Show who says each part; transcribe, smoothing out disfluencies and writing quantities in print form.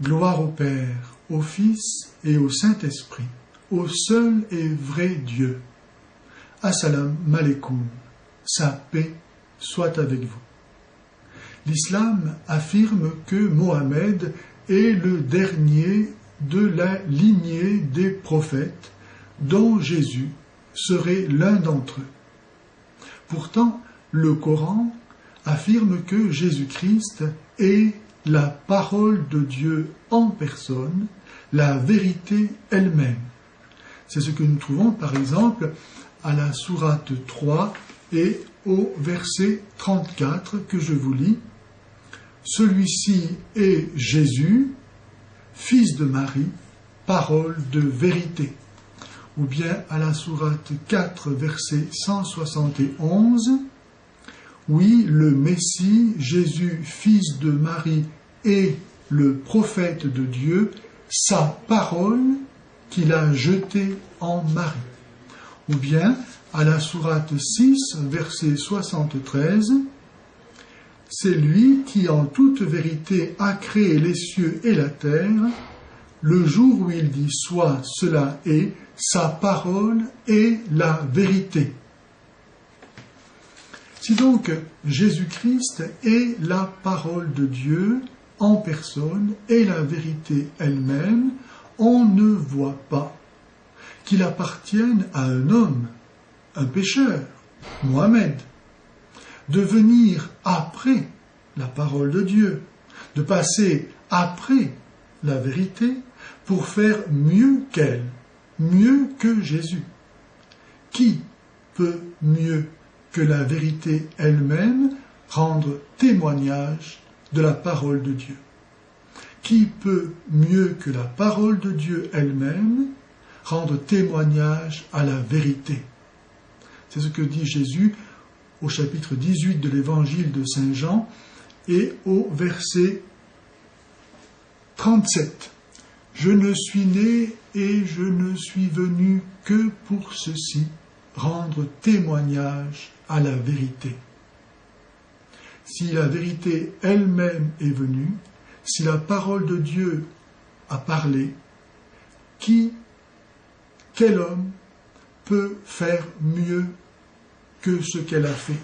Speaker 1: Gloire au Père, au Fils et au Saint-Esprit, au seul et vrai Dieu. Assalamu alaikum, sa paix soit avec vous. L'islam affirme que Mohammed est le dernier de la lignée des prophètes, dont Jésus serait l'un d'entre eux. Pourtant, le Coran affirme que Jésus-Christ est la parole de Dieu en personne, la vérité elle-même. C'est ce que nous trouvons par exemple à la sourate 3 et au verset 34 que je vous lis. Celui-ci est Jésus, fils de Marie, parole de vérité. Ou bien à la sourate 4, verset 171, oui, le Messie, Jésus, fils de Marie, est le prophète de Dieu, sa parole qu'il a jetée en Marie. Ou bien à la sourate 6, verset 73, c'est lui qui en toute vérité a créé les cieux et la terre, le jour où il dit soit, cela est, sa parole est la vérité. Si donc Jésus-Christ est la parole de Dieu en personne et la vérité elle-même, on ne voit pas qu'il appartienne à un homme, un pécheur, Mohammed, de venir après la parole de Dieu, de passer après la vérité pour faire mieux qu'elle, mieux que Jésus. Qui peut mieux que la vérité elle-même rendre témoignage de la parole de Dieu? Qui peut mieux que la parole de Dieu elle-même rendre témoignage à la vérité? C'est ce que dit Jésus au chapitre 18 de l'évangile de Saint Jean et au verset 37. Je ne suis né et je ne suis venu que pour ceci, rendre témoignage à la vérité. Si la vérité elle-même est venue, si la parole de Dieu a parlé, quel homme peut faire mieux que ce qu'elle a fait?